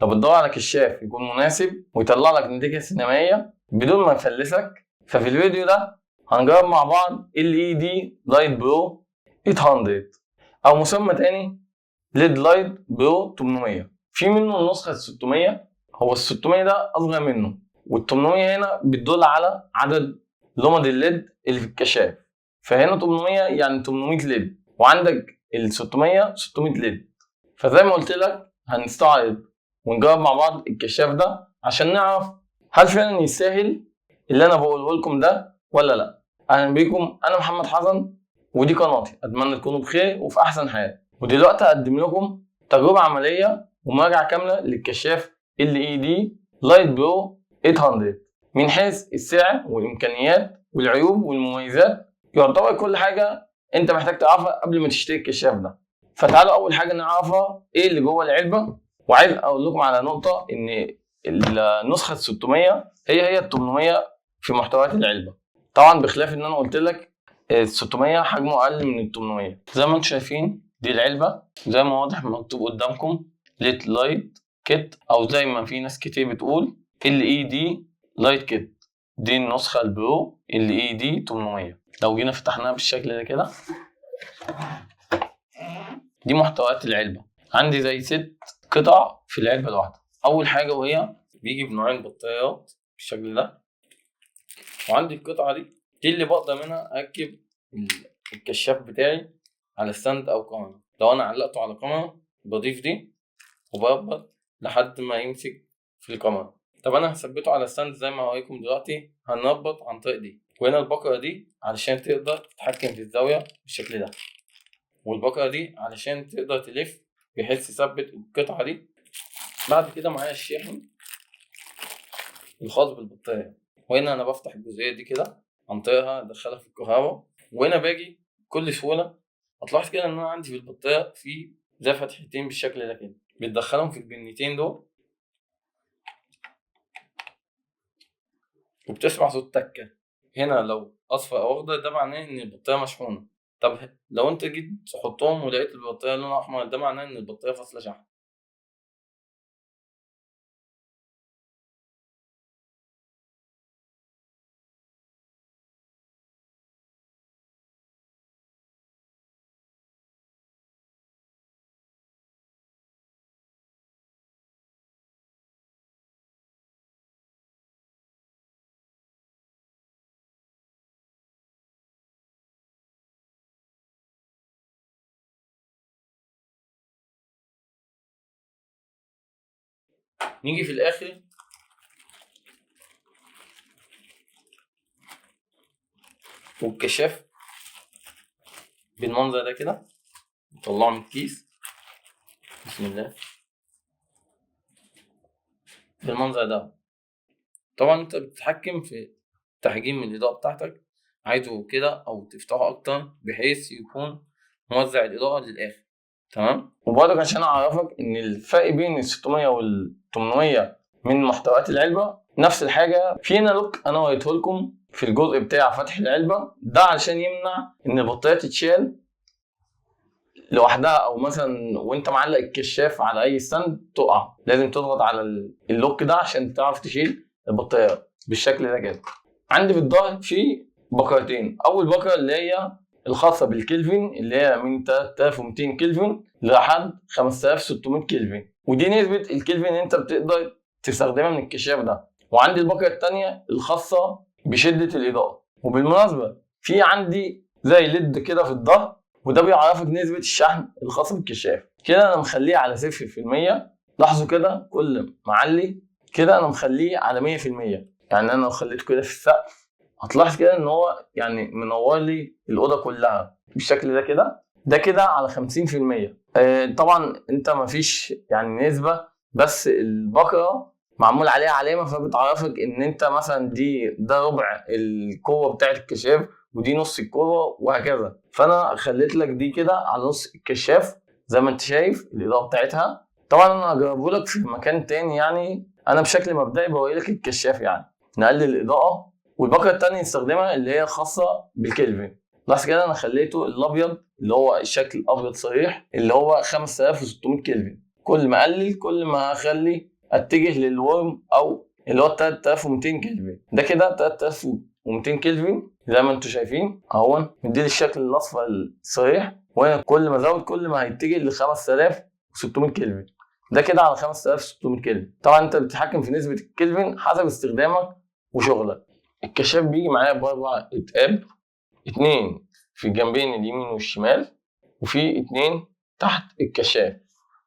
لو بتدور على كشاف يكون مناسب ويطلع لك نتيجة سينمائية بدون ما يفلسك، ففي الفيديو ده هنجرب مع بعض LED لايت برو 800 أو مسمى تاني ليد لايت برو 800. في منه النسخة 600، هو 600 ده أصغر منه، وال 800 هنا بتدل على عدد لمض الليد اللي في الكشاف، فهنا 800 يعني 800 ليد، وعندك ال 600 600 ليد. فزي ما قلت لك هنستعرض ونجرب مع بعض الكشاف ده عشان نعرف هل فعلا يستاهل اللي انا بقوله لكم ده ولا لا. اهلا بيكم، انا محمد حسن ودي قناتي، اتمنى تكونوا بخير وفي احسن حال. ودلوقتي هقدم لكم تجربه عمليه ومراجعه كامله للكشاف LED لايت برو 800 من حيث السعر والامكانيات والعيوب والمميزات، يعتبر كل حاجه انت محتاج تعرفها قبل ما تشتري الكشاف ده. فتعالوا اول حاجه نعرفها ايه اللي جوه العلبه. وعايز اقول لكم على نقطه، ان النسخه 600 هي ال 800 في محتويات العلبه، طبعا بخلاف ان انا قلت لك ال 600 حجمه اقل من ال 800. زي ما انتم شايفين دي العلبه، زي ما واضح مكتوب قدامكم ليت لايت كيت، او زي ما في ناس كتير بتقول LED لايت كيت. دي النسخه البرو LED 800. لو جينا فتحناها بالشكل ده كده، دي محتويات العلبه. عندي زي 6 قطع في العلبه الواحده. اول حاجه وهي بيجي بنوعين بطاريات بالشكل ده، وعندي القطعه دي اللي بقدر منها اركب الكشاف بتاعي على ستاند او كاميرا. لو انا علقته على كاميرا بضيف دي وبربط لحد ما يمسك في الكاميرا. طب انا هثبته على ستاند زي ما هوريكم دلوقتي. هنربط عن طريق دي، وهنا البكره دي علشان تقدر تتحكم في الزاويه بالشكل ده، والبكره دي علشان تقدر تلف بحيث تثبت القطعه دي. بعد كده معايا الشاحن الخاص بالبطاريه، وهنا انا بفتح الجزئيه دي كده عن طريقها ادخلها في الكهرباء، وهنا باجي بكل سهوله. هتلاحظ كده ان انا عندي في البطاريه في زي فتحتين بالشكل ده كده، بتدخلهم في البنيتين دول وبتسمع صوت تكه. هنا لو اصفر او اخضر ده معناه ان البطاريه مشحونه. طب لو انت جيت تحطهم ولقيت البطاريه لونها احمر، ده معناه ان البطاريه فاصله شحن. نيجي في الاخر والكشاف بالمنظر ده كده، نطلعه من الكيس بسم الله بالمنظر ده. طبعا انت بتتحكم في تحجيم الاضاءه بتاعتك، عايزه كده او تفتحه اكتر بحيث يكون موزع الاضاءه للاخر. تمام. وبرضك عشان اعرفك ان الفرق بين ال 600 وال 800 من محتويات العلبه نفس الحاجه، في هنا لوك انا وريته لكم في الجزء بتاع فتح العلبه ده علشان يمنع ان البطاريه تتشال لوحدها، او مثلا وانت معلق الكشاف على اي ستاند تقع. لازم تضغط على اللوك ده عشان تعرف تشيل البطاريه بالشكل ده كده. عندي في الظهر في بكرتين. اول بكره اللي هي الخاصه بالكلفن، اللي هي من 3200 كلفن لحد 5600 كلفن، ودي نسبه الكلفن اللي انت بتقدر تستخدمها من الكشاف ده. وعندي البكره الثانيه الخاصه بشده الاضاءه. وبالمناسبه في عندي زي ليد كده في الظهر، وده بيعرفك نسبه الشحن الخاصه بالكشاف. كده انا مخليه على 0%. لاحظوا كده كل ما اعلي كده انا مخليه على 100%. يعني انا لو خليته كده في السقف هتلاحظ كده ان هو يعني منور لي الاوضه كلها بالشكل ده كده. ده كده على 50%. طبعا انت مفيش يعني نسبه، بس البقره معمول عليها علامه فبتعرفك ان انت مثلا ده ربع القوه بتاعه الكشاف ودي نص القوه وهكذا. فانا خليت لك دي كده على نص الكشاف زي ما انت شايف الاضاءه بتاعتها. طبعا انا هجربه لك في مكان تاني، يعني انا بشكل مبدئي بوري لك الكشاف يعني نقلل الاضاءه. والباقه التانية نستخدمها اللي هي خاصه بالكلفن. لاحظ كده انا خليته الابيض اللي هو الشكل ابيض صريح اللي هو 5600 كلفن. كل ما اقلل كل ما اخلي اتجه للورم او اللي هو 3200 كلفن. ده كده 3200 كلفن زي ما انتم شايفين اهو، مديلي الشكل الاصفر الصريح. وهنا كل ما ازود كل ما هيتجه ل 5600 كلفن. ده كده على 5600 كلفن. طبعا انت بتتحكم في نسبه الكلفن حسب استخدامك وشغلك. الكشاف بيجي معايا باربع اتقاب، 2 في الجنبين اليمين والشمال، وفي 2 تحت الكشاف.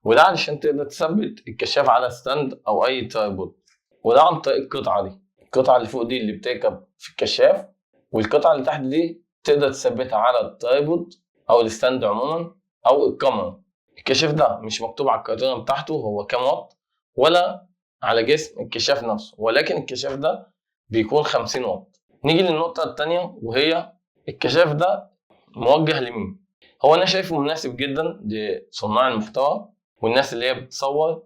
وده علشان تقدر تثبت الكشاف على ستاند او اي ترايبود. وده عن طريق القطعه دي، القطعه اللي فوق دي اللي بتركب في الكشاف، والقطعه اللي تحت دي تقدر تثبتها على الترايبود او الستاند عموما او الكاميرا. الكشاف ده مش مكتوب على الكرتونه بتاعته هو كام واط ولا على جسم الكشاف نفسه، ولكن الكشاف ده بيكون 50 واط. نيجي للنقطه الثانيه وهي الكشاف ده موجه لمين؟ هو انا شايفه مناسب جدا لصناع المحتوى والناس اللي هي بتصور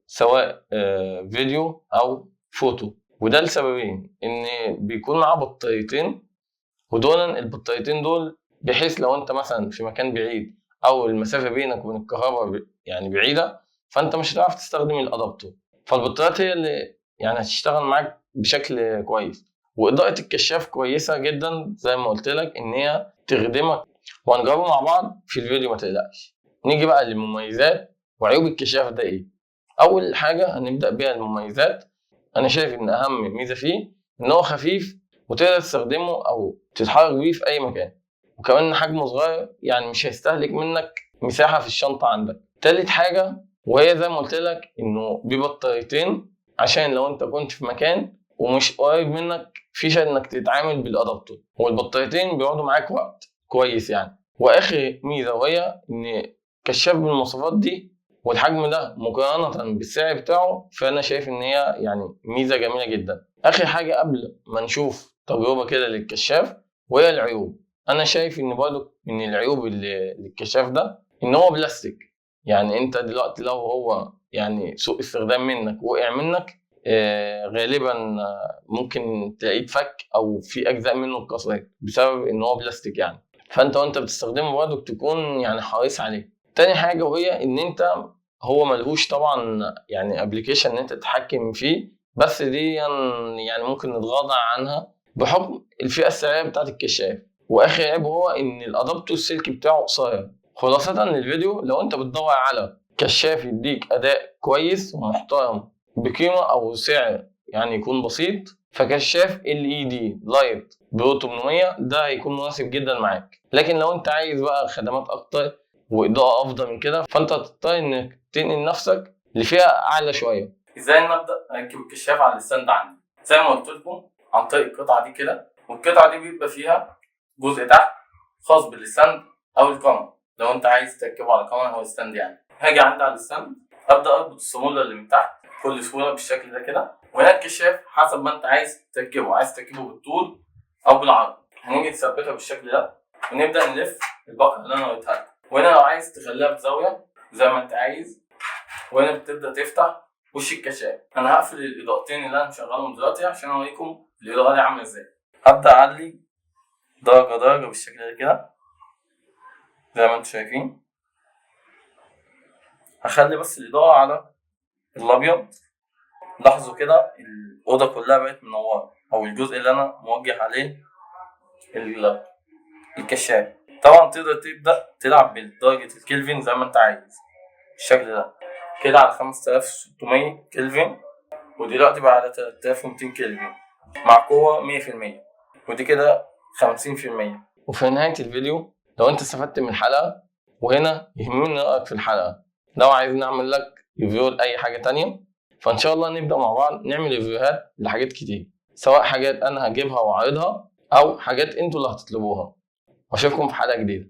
سواء فيديو او فوتو. وده لسببين، ان بيكون معاه بطاريتين، ودول البطاريتين دول بحيث لو انت مثلا في مكان بعيد او المسافه بينك وبين الكهرباء يعني بعيده، فانت مش هتعرف تستخدم الادابتور، فالبطاريات هي اللي يعني هتشتغل معاك بشكل كويس. واضاءه الكشاف كويسه جدا زي ما قلت لك ان هي تخدمك، وهنجربه مع بعض في الفيديو ما تقلقش. نيجي بقى للمميزات وعيوب الكشاف ده ايه. اول حاجه هنبدا بيها المميزات. انا شايف ان اهم ميزه فيه ان هو خفيف وتقدر تستخدمه او تتحرك بيه في اي مكان، وكمان حجمه صغير يعني مش هيستهلك منك مساحه في الشنطه عندك. تالت حاجه وهي زي ما قلت لك انه ببطاريتين، عشان لو انت كنت في مكان ومش قريب منك فيش انك تتعامل بالادابتور، والبطاريتين بيقعدوا معاك وقت كويس يعني. واخر ميزه وهي ان كشاف بالمواصفات دي والحجم ده مقارنه بالسعر بتاعه، فانا شايف ان هي يعني ميزه جميله جدا. اخر حاجه قبل ما نشوف تجربه كده للكشاف وهي العيوب. انا شايف ان برضه من العيوب اللي للكشاف ده ان هو بلاستيك. يعني انت دلوقتي لو هو يعني سوء استخدام منك وقع منك غالبا ممكن تلاقيه اتفك او في اجزاء منه اتكسرت بسبب ان هو بلاستيك يعني. فانت وانت بتستخدمه برضه تكون يعني حريص عليه. تاني حاجه وهي ان انت هو ملهوش طبعا يعني ابلكيشن ان انت تتحكم فيه، بس دي يعني ممكن نتغاضى عنها بحكم الفئه السعريه بتاعت الكشاف. واخر عيب هو ان الادابتور السلك بتاعه قصير. خلاصه للفيديو، لو انت بتدور على كشاف يديك اداء كويس ومحترم بقيمه او سعر يعني يكون بسيط، فكشاف LED لايت برو 800 ده هيكون مناسب جدا معاك. لكن لو انت عايز بقى خدمات اكتر واضاءه افضل من كده، فانت هتضطر انك تنقل نفسك لفئه اعلى شويه. ازاي انا ابدا اركب الكشاف على الستاند عندي؟ زي ما قلت لكم عن طريق القطعه دي كده، والقطعه دي بيبقى فيها جزء تحت خاص بالستاند او الكاميرا لو انت عايز تركبه على كاميرا او ستاند يعني. هاجي عندي على الستاند ابدا اربط الصاموله اللي من تحت بكل سهوله بالشكل ده كده، وهنا الكشاف حسب ما انت عايز تركبه، عايز تركبه بالطول او بالعرض. هنيجي نثبتها بالشكل ده ونبدا نلف الباقه اللي انا قلتها لك. وهنا لو عايز تخليها بزاويه زي ما انت عايز، وهنا بتبدا تفتح وش الكشاف. انا هقفل الاضاءتين اللي انا مشغلهم دلوقتي عشان اوريكم الاضاءه دي عامله ازاي. هبدا اعلي درجه درجه بالشكل ده كده زي ما انتم شايفين. هخلي بس الاضاءه على الابيض. لاحظوا كده الاوضه كلها بقت منوره، او الجزء اللي انا موجه عليه الكشاف. طبعا تقدر تبدا تلعب بدرجه الكلفن زي ما انت عايز بالشكل ده كده على 5600 كلفن، ودلوقتي بقى على 3200 كلفن مع قوه 100%، ودي كده 50%. وفي نهايه الفيديو لو انت استفدت من الحلقه، وهنا يهمني رايك في الحلقه، لو عايز نعمل لك ريفيو لاي حاجه تانية، فان شاء الله نبدا مع بعض نعمل ريفيوهات لحاجات كتير، سواء حاجات انا هجيبها واعرضها او حاجات انتوا اللي هتطلبوها. واشوفكم في حلقه جديده.